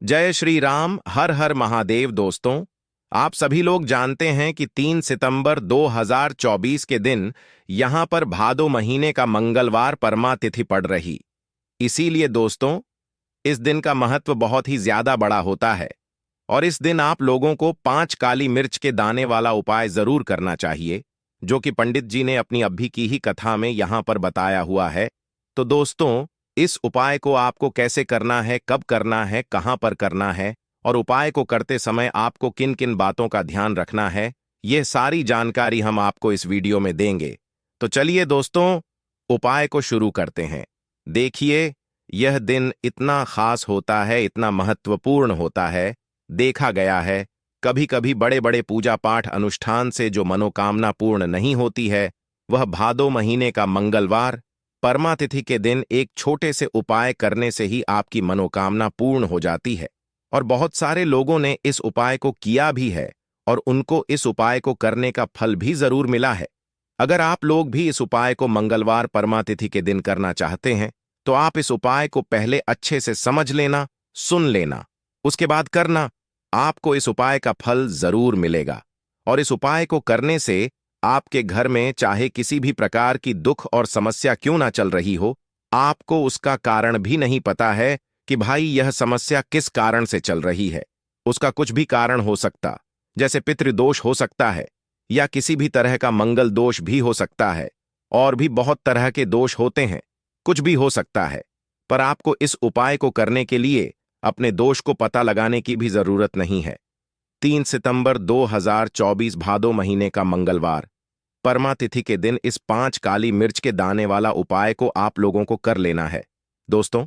जय श्री राम, हर हर महादेव। दोस्तों, आप सभी लोग जानते हैं कि 3 सितंबर 2024 के दिन यहां पर भादो महीने का मंगलवार परमा तिथि पड़ रही। इसीलिए दोस्तों, इस दिन का महत्व बहुत ही ज्यादा बड़ा होता है और इस दिन आप लोगों को 5 काली मिर्च के दाने वाला उपाय जरूर करना चाहिए, जो कि पंडित जी ने अपनी अभी की ही कथा में यहां पर बताया हुआ है। तो दोस्तों, इस उपाय को आपको कैसे करना है, कब करना है, कहां पर करना है और उपाय को करते समय आपको किन किन बातों का ध्यान रखना है, यह सारी जानकारी हम आपको इस वीडियो में देंगे। तो चलिए दोस्तों, उपाय को शुरू करते हैं। देखिए, यह दिन इतना खास होता है, इतना महत्वपूर्ण होता है। देखा गया है, कभी कभी बड़े बड़े पूजा पाठ अनुष्ठान से जो मनोकामना पूर्ण नहीं होती है, वह भादो महीने का मंगलवार परमा तिथि के दिन एक छोटे से उपाय करने से ही आपकी मनोकामना पूर्ण हो जाती है। और बहुत सारे लोगों ने इस उपाय को किया भी है और उनको इस उपाय को करने का फल भी जरूर मिला है। अगर आप लोग भी इस उपाय को मंगलवार परमा तिथि के दिन करना चाहते हैं, तो आप इस उपाय को पहले अच्छे से समझ लेना, सुन लेना, उसके बाद करना। आपको इस उपाय का फल जरूर मिलेगा। और इस उपाय को करने से आपके घर में चाहे किसी भी प्रकार की दुख और समस्या क्यों ना चल रही हो, आपको उसका कारण भी नहीं पता है कि भाई यह समस्या किस कारण से चल रही है। उसका कुछ भी कारण हो सकता, जैसे पितृदोष हो सकता है या किसी भी तरह का मंगल दोष भी हो सकता है, और भी बहुत तरह के दोष होते हैं, कुछ भी हो सकता है। पर आपको इस उपाय को करने के लिए अपने दोष को पता लगाने की भी जरूरत नहीं है। 3 सितंबर 2024 भादो महीने का मंगलवार परमा तिथि के दिन इस 5 काली मिर्च के दाने वाला उपाय को आप लोगों को कर लेना है। दोस्तों,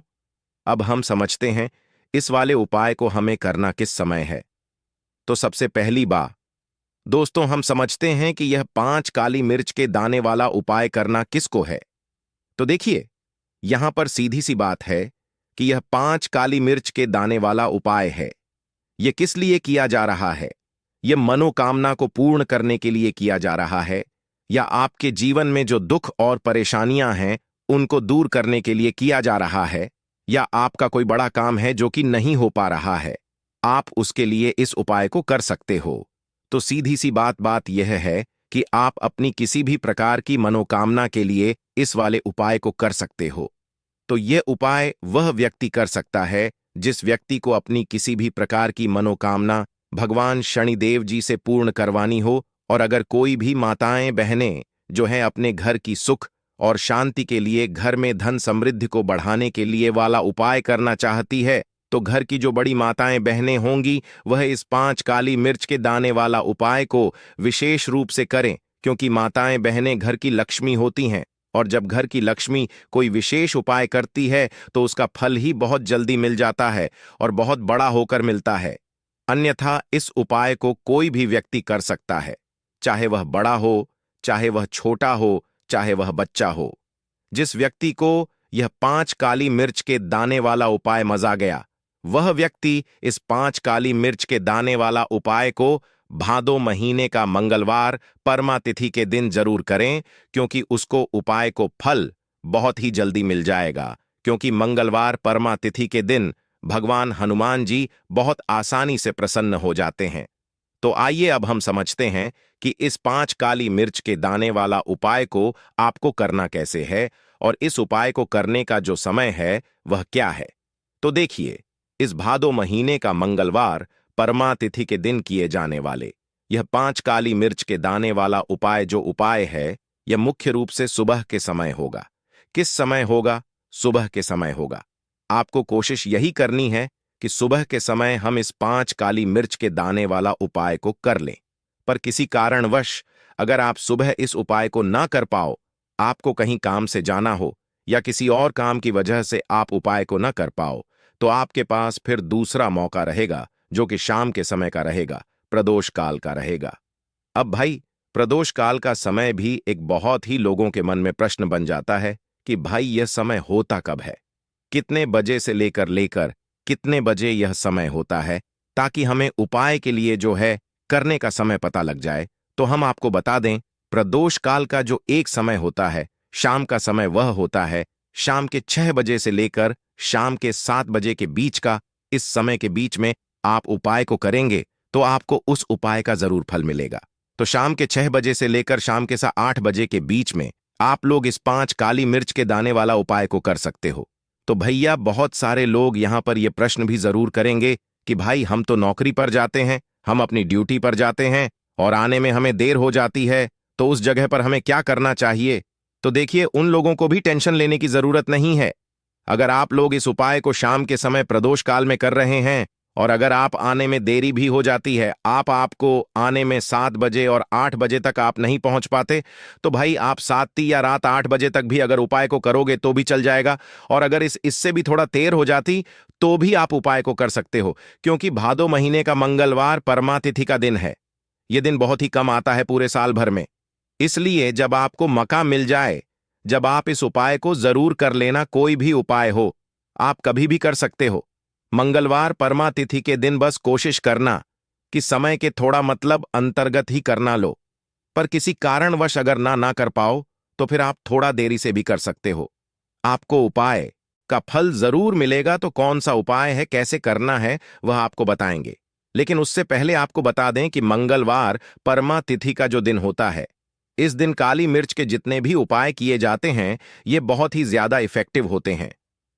अब हम समझते हैं इस वाले उपाय को हमें करना किस समय है। तो सबसे पहली बात दोस्तों, हम समझते हैं कि यह 5 काली मिर्च के दाने वाला उपाय करना किसको है। तो देखिए, यहां पर सीधी सी बात है कि यह 5 काली मिर्च के दाने वाला उपाय है। यह किस लिए किया जा रहा है? यह मनोकामना को पूर्ण करने के लिए किया जा रहा है, या आपके जीवन में जो दुख और परेशानियां हैं उनको दूर करने के लिए किया जा रहा है, या आपका कोई बड़ा काम है जो कि नहीं हो पा रहा है, आप उसके लिए इस उपाय को कर सकते हो। तो सीधी सी बात यह है कि आप अपनी किसी भी प्रकार की मनोकामना के लिए इस वाले उपाय को कर सकते हो। तो यह उपाय वह व्यक्ति कर सकता है जिस व्यक्ति को अपनी किसी भी प्रकार की मनोकामना भगवान शनिदेव जी से पूर्ण करवानी हो। और अगर कोई भी माताएं बहनें जो हैं अपने घर की सुख और शांति के लिए, घर में धन समृद्धि को बढ़ाने के लिए वाला उपाय करना चाहती है, तो घर की जो बड़ी माताएं बहनें होंगी वह इस 5 काली मिर्च के दाने वाला उपाय को विशेष रूप से करें, क्योंकि माताएं बहनें घर की लक्ष्मी होती हैं। और जब घर की लक्ष्मी कोई विशेष उपाय करती है तो उसका फल ही बहुत जल्दी मिल जाता है और बहुत बड़ा होकर मिलता है। अन्यथा इस उपाय को कोई भी व्यक्ति कर सकता है, चाहे वह बड़ा हो, चाहे वह छोटा हो, चाहे वह बच्चा हो। जिस व्यक्ति को यह 5 काली मिर्च के दाने वाला उपाय मजा गया, वह व्यक्ति इस 5 काली मिर्च के दाने वाला उपाय को भादो महीने का मंगलवार परमा तिथि के दिन जरूर करें, क्योंकि उसको उपाय को फल बहुत ही जल्दी मिल जाएगा। क्योंकि मंगलवार परमा तिथि के दिन भगवान हनुमान जी बहुत आसानी से प्रसन्न हो जाते हैं। तो आइए अब हम समझते हैं कि इस 5 काली मिर्च के दाने वाला उपाय को आपको करना कैसे है और इस उपाय को करने का जो समय है वह क्या है। तो देखिए, इस भादो महीने का मंगलवार परमा तिथि के दिन किए जाने वाले यह 5 काली मिर्च के दाने वाला उपाय जो उपाय है, यह मुख्य रूप से सुबह के समय होगा। किस समय होगा? सुबह के समय होगा। आपको कोशिश यही करनी है कि सुबह के समय हम इस 5 काली मिर्च के दाने वाला उपाय को कर लें। पर किसी कारणवश अगर आप सुबह इस उपाय को ना कर पाओ, आपको कहीं काम से जाना हो या किसी और काम की वजह से आप उपाय को ना कर पाओ, तो आपके पास फिर दूसरा मौका रहेगा, जो कि शाम के समय का रहेगा, प्रदोष काल का रहेगा। अब भाई, प्रदोष काल का समय भी एक बहुत ही लोगों के मन में प्रश्न बन जाता है कि भाई यह समय होता कब है, कितने बजे से लेकर लेकर कितने बजे यह समय होता है, ताकि हमें उपाय के लिए जो है करने का समय पता लग जाए। तो हम आपको बता दें, प्रदोष काल का जो एक समय होता है, शाम का समय, वह होता है शाम के 6 बजे से लेकर शाम के 7 बजे के बीच का इस समय के बीच में आप उपाय को करेंगे तो आपको उस उपाय का जरूर फल मिलेगा। तो शाम के 6 बजे से लेकर शाम के 8 बजे के बीच में आप लोग इस 5 काली मिर्च के दाने वाला उपाय को कर सकते हो। तो भैया बहुत सारे लोग यहां पर ये प्रश्न भी जरूर करेंगे कि भाई हम तो नौकरी पर जाते हैं, हम अपनी ड्यूटी पर जाते हैं और आने में हमें देर हो जाती है, तो उस जगह पर हमें क्या करना चाहिए। तो देखिए, उन लोगों को भी टेंशन लेने की जरूरत नहीं है। अगर आप लोग इस उपाय को शाम के समय प्रदोष काल में कर रहे हैं और अगर आप आने में देरी भी हो जाती है, आपको आने में 7 बजे और 8 बजे तक आप नहीं पहुंच पाते, तो भाई आप 7 या रात 8 बजे तक भी अगर उपाय को करोगे तो भी चल जाएगा। और अगर इससे भी थोड़ा देर हो जाती तो भी आप उपाय को कर सकते हो, क्योंकि भादो महीने का मंगलवार परमा तिथि का दिन है। यह दिन बहुत ही कम आता है पूरे साल भर में। इसलिए जब आपको मौका मिल जाए, जब आप इस उपाय को जरूर कर लेना। कोई भी उपाय हो, आप कभी भी कर सकते हो। मंगलवार परमा तिथि के दिन बस कोशिश करना कि समय के थोड़ा मतलब अंतर्गत ही करना लो। पर किसी कारणवश अगर ना कर पाओ तो फिर आप थोड़ा देरी से भी कर सकते हो। आपको उपाय का फल जरूर मिलेगा। तो कौन सा उपाय है, कैसे करना है, वह आपको बताएंगे। लेकिन उससे पहले आपको बता दें कि मंगलवार परमा तिथि का जो दिन होता है, इस दिन काली मिर्च के जितने भी उपाय किए जाते हैं ये बहुत ही ज्यादा इफेक्टिव होते हैं।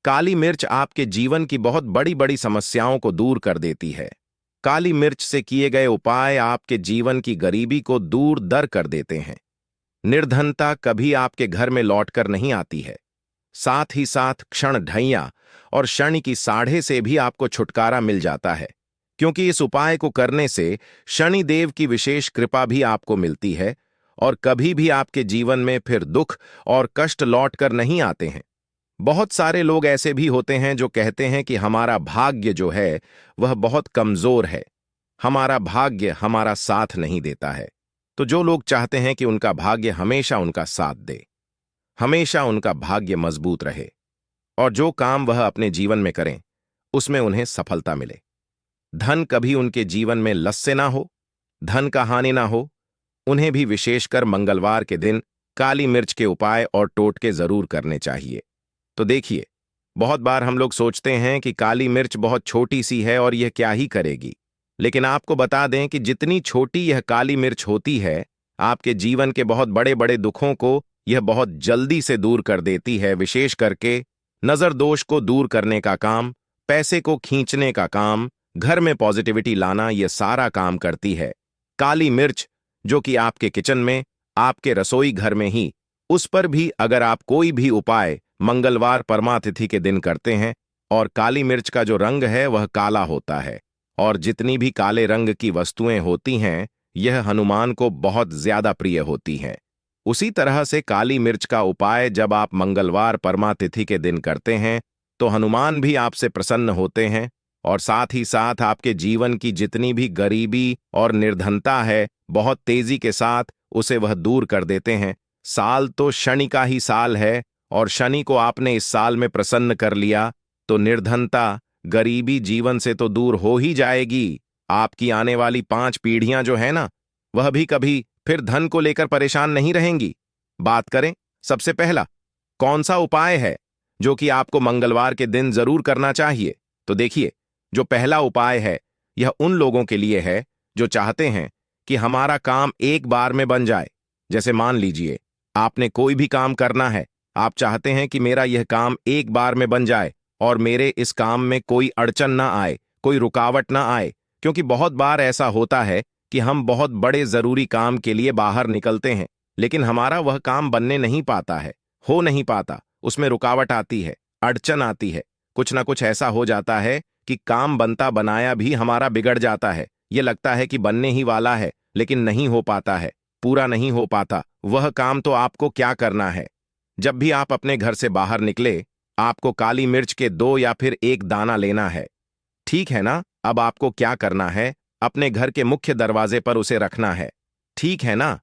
काली मिर्च आपके जीवन की बहुत बड़ी बड़ी समस्याओं को दूर कर देती है। काली मिर्च से किए गए उपाय आपके जीवन की गरीबी को दूर दर कर देते हैं। निर्धनता कभी आपके घर में लौटकर नहीं आती है। साथ ही साथ क्षण ढैया और शनि की साढ़े से भी आपको छुटकारा मिल जाता है, क्योंकि इस उपाय को करने से शनि देव की विशेष कृपा भी आपको मिलती है और कभी भी आपके जीवन में फिर दुख और कष्ट लौटकर नहीं आते हैं। बहुत सारे लोग ऐसे भी होते हैं जो कहते हैं कि हमारा भाग्य जो है वह बहुत कमजोर है, हमारा भाग्य हमारा साथ नहीं देता है। तो जो लोग चाहते हैं कि उनका भाग्य हमेशा उनका साथ दे, हमेशा उनका भाग्य मजबूत रहे और जो काम वह अपने जीवन में करें उसमें उन्हें सफलता मिले, धन कभी उनके जीवन में लस्से ना हो, धन का हानि ना हो, उन्हें भी विशेषकर मंगलवार के दिन काली मिर्च के उपाय और टोटके जरूर करने चाहिए। तो देखिए, बहुत बार हम लोग सोचते हैं कि काली मिर्च बहुत छोटी सी है और यह क्या ही करेगी, लेकिन आपको बता दें कि जितनी छोटी यह काली मिर्च होती है, आपके जीवन के बहुत बड़े बड़े दुखों को यह बहुत जल्दी से दूर कर देती है। विशेष करके नजर दोष को दूर करने का काम, पैसे को खींचने का काम, घर में पॉजिटिविटी लाना, यह सारा काम करती है काली मिर्च, जो कि आपके किचन में, आपके रसोई घर में ही, उस पर भी अगर आप कोई भी उपाय मंगलवार परमा तिथि के दिन करते हैं। और काली मिर्च का जो रंग है वह काला होता है और जितनी भी काले रंग की वस्तुएं होती हैं यह हनुमान को बहुत ज्यादा प्रिय होती हैं। उसी तरह से काली मिर्च का उपाय जब आप मंगलवार परमा तिथि के दिन करते हैं तो हनुमान भी आपसे प्रसन्न होते हैं और साथ ही साथ आपके जीवन की जितनी भी गरीबी और निर्धनता है बहुत तेजी के साथ उसे वह दूर कर देते हैं। साल तो शनि का ही साल है और शनि को आपने इस साल में प्रसन्न कर लिया तो निर्धनता, गरीबी जीवन से तो दूर हो ही जाएगी। आपकी आने वाली 5 पीढ़ियां जो है ना, वह भी कभी फिर धन को लेकर परेशान नहीं रहेंगी। बात करें सबसे पहला कौन सा उपाय है जो कि आपको मंगलवार के दिन जरूर करना चाहिए। तो देखिए, जो पहला उपाय है यह उन लोगों के लिए है जो चाहते हैं कि हमारा काम एक बार में बन जाए। जैसे मान लीजिए आपने कोई भी काम करना है, आप चाहते हैं कि मेरा यह काम एक बार में बन जाए और मेरे इस काम में कोई अड़चन ना आए, कोई रुकावट ना आए। क्योंकि बहुत बार ऐसा होता है कि हम बहुत बड़े जरूरी काम के लिए बाहर निकलते हैं लेकिन हमारा वह काम बनने नहीं पाता है, हो नहीं पाता, उसमें रुकावट आती है, अड़चन आती है, कुछ ना कुछ ऐसा हो जाता है कि काम बनता बनाया भी हमारा बिगड़ जाता है। ये लगता है कि बनने ही वाला है लेकिन नहीं हो पाता है, पूरा नहीं हो पाता वह काम। तो आपको क्या करना है, जब भी आप अपने घर से बाहर निकले आपको काली मिर्च के 2 या फिर 1 दाना लेना है, ठीक है ना। अब आपको क्या करना है, अपने घर के मुख्य दरवाजे पर उसे रखना है, ठीक है ना।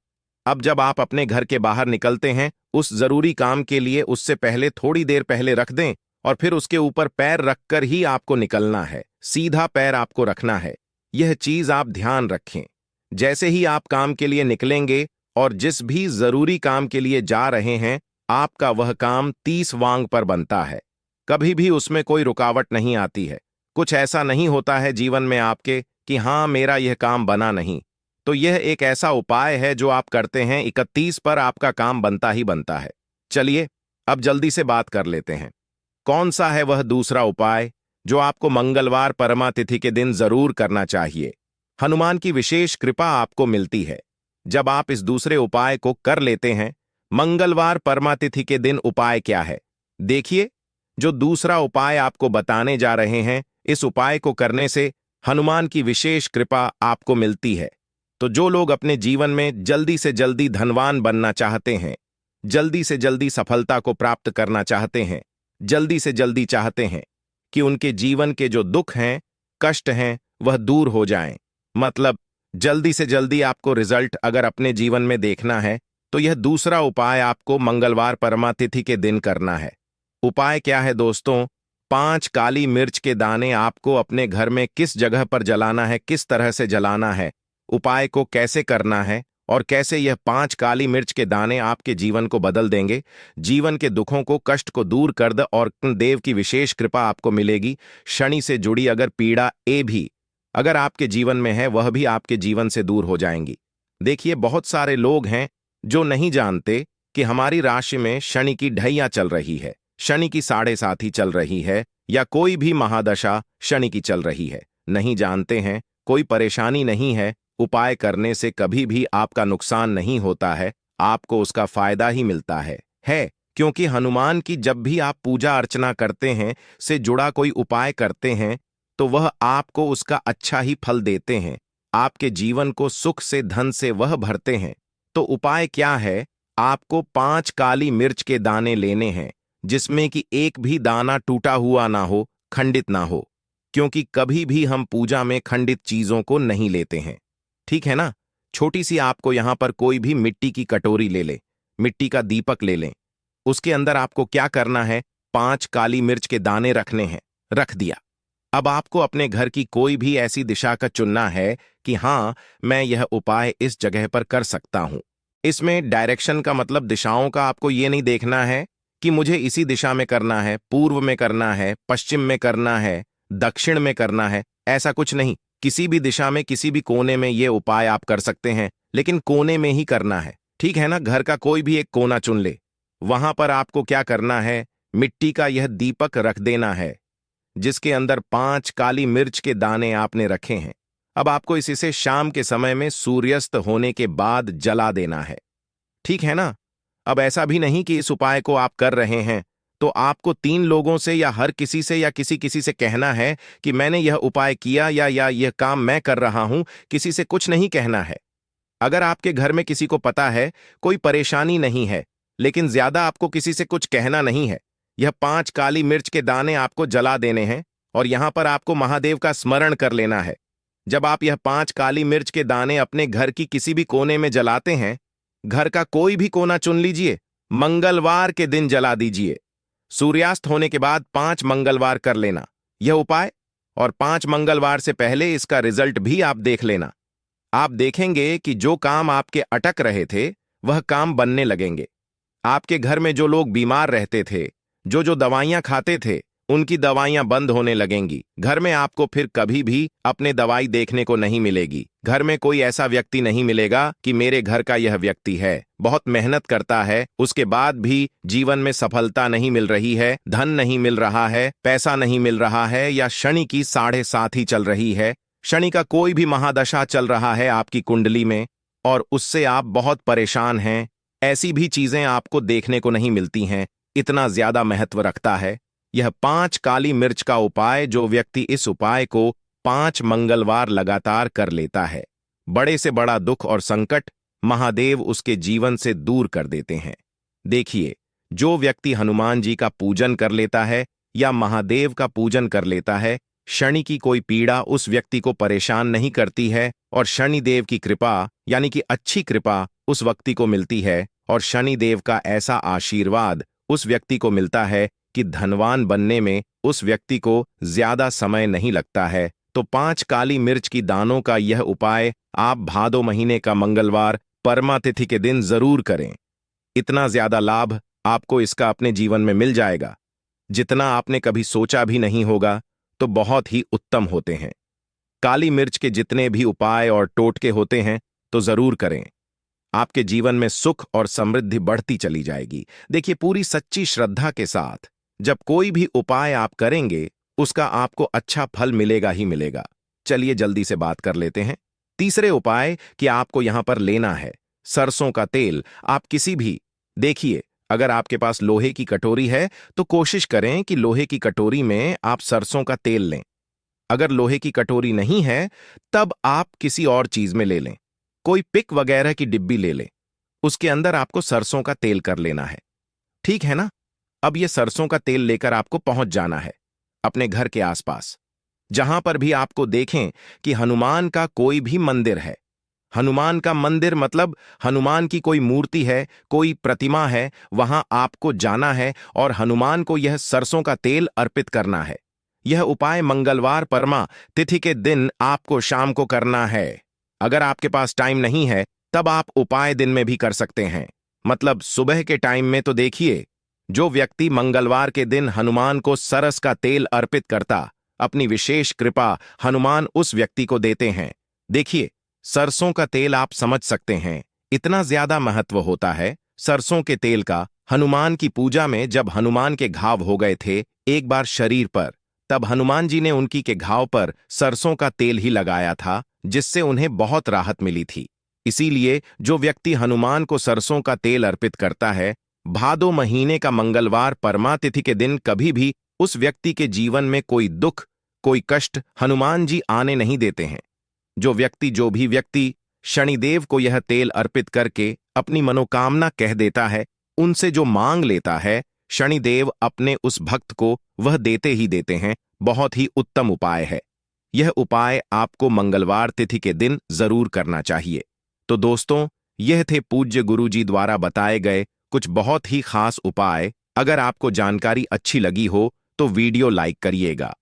अब जब आप अपने घर के बाहर निकलते हैं उस जरूरी काम के लिए उससे पहले थोड़ी देर पहले रख दें और फिर उसके ऊपर पैर रखकर ही आपको निकलना है, सीधा पैर आपको रखना है। यह चीज आप ध्यान रखें। जैसे ही आप काम के लिए निकलेंगे और जिस भी जरूरी काम के लिए जा रहे हैं आपका वह काम 30 वांग पर बनता है, कभी भी उसमें कोई रुकावट नहीं आती है, कुछ ऐसा नहीं होता है जीवन में आपके कि हाँ मेरा यह काम बना नहीं, तो यह एक ऐसा उपाय है जो आप करते हैं 31 पर आपका काम बनता ही बनता है। चलिए अब जल्दी से बात कर लेते हैं। कौन सा है वह दूसरा उपाय जो आपको मंगलवार परमा तिथि के दिन जरूर करना चाहिए? हनुमान की विशेष कृपा आपको मिलती है जब आप इस दूसरे उपाय को कर लेते हैं। मंगलवार परमा तिथि के दिन उपाय क्या है? देखिए, जो दूसरा उपाय आपको बताने जा रहे हैं, इस उपाय को करने से हनुमान की विशेष कृपा आपको मिलती है। तो जो लोग अपने जीवन में जल्दी से जल्दी धनवान बनना चाहते हैं, जल्दी से जल्दी सफलता को प्राप्त करना चाहते हैं, जल्दी से जल्दी चाहते हैं कि उनके जीवन के जो दुख हैं, कष्ट हैं, वह दूर हो जाएं, मतलब जल्दी से जल्दी आपको रिजल्ट अगर अपने जीवन में देखना है, तो यह दूसरा उपाय आपको मंगलवार परमा तिथि के दिन करना है। उपाय क्या है दोस्तों? 5 काली मिर्च के दाने आपको अपने घर में किस जगह पर जलाना है, किस तरह से जलाना है, उपाय को कैसे करना है और कैसे यह 5 काली मिर्च के दाने आपके जीवन को बदल देंगे, जीवन के दुखों को, कष्ट को दूर कर दे और देव की विशेष कृपा आपको मिलेगी। शनि से जुड़ी अगर पीड़ा भी अगर आपके जीवन में है, वह भी आपके जीवन से दूर हो जाएंगी। देखिए, बहुत सारे लोग हैं जो नहीं जानते कि हमारी राशि में शनि की ढैया चल रही है, शनि की 7.5 चल रही है, या कोई भी महादशा शनि की चल रही है। नहीं जानते हैं, कोई परेशानी नहीं है। उपाय करने से कभी भी आपका नुकसान नहीं होता है, आपको उसका फायदा ही मिलता है क्योंकि हनुमान की जब भी आप पूजा अर्चना करते हैं, से जुड़ा कोई उपाय करते हैं, तो वह आपको उसका अच्छा ही फल देते हैं, आपके जीवन को सुख से, धन से वह भरते हैं। तो उपाय क्या है? आपको 5 काली मिर्च के दाने लेने हैं, जिसमें कि एक भी दाना टूटा हुआ ना हो, खंडित ना हो, क्योंकि कभी भी हम पूजा में खंडित चीजों को नहीं लेते हैं, ठीक है ना? छोटी सी आपको यहां पर कोई भी मिट्टी की कटोरी ले ले, मिट्टी का दीपक ले लें, उसके अंदर आपको क्या करना है? 5 काली मिर्च के दाने रखने हैं, रख दिया। अब आपको अपने घर की कोई भी ऐसी दिशा का चुनना है कि हाँ, मैं यह उपाय इस जगह पर कर सकता हूं। इसमें डायरेक्शन का मतलब दिशाओं का आपको ये नहीं देखना है कि मुझे इसी दिशा में करना है, पूर्व में करना है, पश्चिम में करना है, दक्षिण में करना है, ऐसा कुछ नहीं। किसी भी दिशा में, किसी भी कोने में ये उपाय आप कर सकते हैं, लेकिन कोने में ही करना है, ठीक है ना? घर का कोई भी एक कोना चुन ले, वहां पर आपको क्या करना है? मिट्टी का यह दीपक रख देना है, जिसके अंदर 5 काली मिर्च के दाने आपने रखे हैं। अब आपको इसे शाम के समय में सूर्यास्त होने के बाद जला देना है, ठीक है ना? अब ऐसा भी नहीं कि इस उपाय को आप कर रहे हैं तो आपको 3 लोगों से या हर किसी से या किसी किसी से कहना है कि मैंने यह उपाय किया या यह काम मैं कर रहा हूं। किसी से कुछ नहीं कहना है। अगर आपके घर में किसी को पता है, कोई परेशानी नहीं है, लेकिन ज्यादा आपको किसी से कुछ कहना नहीं है। यह 5 काली मिर्च के दाने आपको जला देने हैं और यहां पर आपको महादेव का स्मरण कर लेना है। जब आप यह 5 काली मिर्च के दाने अपने घर की किसी भी कोने में जलाते हैं, घर का कोई भी कोना चुन लीजिए, मंगलवार के दिन जला दीजिए। सूर्यास्त होने के बाद 5 मंगलवार कर लेना यह उपाय, और 5 मंगलवार से पहले इसका रिजल्ट भी आप देख लेना। आप देखेंगे कि जो काम आपके अटक रहे थे, वह काम बनने लगेंगे। आपके घर में जो लोग बीमार रहते थे, जो जो दवाइयां खाते थे, उनकी दवाइयां बंद होने लगेंगी। घर में आपको फिर कभी भी अपने दवाई देखने को नहीं मिलेगी। घर में कोई ऐसा व्यक्ति नहीं मिलेगा कि मेरे घर का यह व्यक्ति है, बहुत मेहनत करता है, उसके बाद भी जीवन में सफलता नहीं मिल रही है, धन नहीं मिल रहा है, पैसा नहीं मिल रहा है, या शनि की 7.5 ही चल रही है, शनि का कोई भी महादशा चल रहा है आपकी कुंडली में और उससे आप बहुत परेशान हैं। ऐसी भी चीजें आपको देखने को नहीं मिलती हैं। इतना ज्यादा महत्व रखता है यह 5 काली मिर्च का उपाय। जो व्यक्ति इस उपाय को 5 मंगलवार लगातार कर लेता है, बड़े से बड़ा दुख और संकट महादेव उसके जीवन से दूर कर देते हैं। देखिए, जो व्यक्ति हनुमान जी का पूजन कर लेता है या महादेव का पूजन कर लेता है, शनि की कोई पीड़ा उस व्यक्ति को परेशान नहीं करती है और शनि देव की कृपा यानी कि अच्छी कृपा उस व्यक्ति को मिलती है और शनि देव का ऐसा आशीर्वाद उस व्यक्ति को मिलता है कि धनवान बनने में उस व्यक्ति को ज्यादा समय नहीं लगता है। तो 5 काली मिर्च की दानों का यह उपाय आप भादो महीने का मंगलवार परमा तिथि के दिन जरूर करें। इतना ज्यादा लाभ आपको इसका अपने जीवन में मिल जाएगा जितना आपने कभी सोचा भी नहीं होगा। तो बहुत ही उत्तम होते हैं। काली मिर्च के जितने भी उपाय और टोटके होते हैं तो जरूर करें। आपके जीवन में सुख और समृद्धि बढ़ती चली जाएगी। देखिए, पूरी सच्ची श्रद्धा के साथ जब कोई भी उपाय आप करेंगे उसका आपको अच्छा फल मिलेगा ही मिलेगा। चलिए जल्दी से बात कर लेते हैं। तीसरे उपाय कि आपको यहां पर लेना है सरसों का तेल। आप किसी भी, देखिए, अगर आपके पास लोहे की कटोरी है तो कोशिश करें कि लोहे की कटोरी में आप सरसों का तेल लें। अगर लोहे की कटोरी नहीं है तब आप किसी और चीज में ले लें। कोई पिक वगैरह की डिब्बी ले लें, उसके अंदर आपको सरसों का तेल कर लेना है। ठीक है ना? अब यह सरसों का तेल लेकर आपको पहुंच जाना है अपने घर के आसपास। जहां पर भी आपको देखें कि हनुमान का कोई भी मंदिर है, हनुमान का मंदिर मतलब हनुमान की कोई मूर्ति है, कोई प्रतिमा है, वहां आपको जाना है और हनुमान को यह सरसों का तेल अर्पित करना है। यह उपाय मंगलवार परमा तिथि के दिन आपको शाम को करना है। अगर आपके पास टाइम नहीं है तब आप उपाय दिन में भी कर सकते हैं, मतलब सुबह के टाइम में। तो देखिए, जो व्यक्ति मंगलवार के दिन हनुमान को सरस का तेल अर्पित करता, अपनी विशेष कृपा हनुमान उस व्यक्ति को देते हैं। देखिए, सरसों का तेल आप समझ सकते हैं इतना ज्यादा महत्व होता है सरसों के तेल का। हनुमान की पूजा में जब हनुमान के घाव हो गए थे एक बार शरीर पर, तब हनुमान जी ने उनकी के घाव पर सरसों का तेल ही लगाया था, जिससे उन्हें बहुत राहत मिली थी। इसीलिए जो व्यक्ति हनुमान को सरसों का तेल अर्पित करता है, भादो महीने का मंगलवार परमा तिथि के दिन कभी भी उस व्यक्ति के जीवन में कोई दुख, कोई कष्ट हनुमान जी आने नहीं देते हैं। जो भी व्यक्ति शनिदेव को यह तेल अर्पित करके अपनी मनोकामना कह देता है, उनसे जो मांग लेता है, शनिदेव अपने उस भक्त को वह देते ही देते हैं। बहुत ही उत्तम उपाय है। यह उपाय आपको मंगलवार तिथि के दिन जरूर करना चाहिए। तो दोस्तों, यह थे पूज्य गुरु जी द्वारा बताए गए कुछ बहुत ही खास उपाय। अगर आपको जानकारी अच्छी लगी हो तो वीडियो लाइक करिएगा।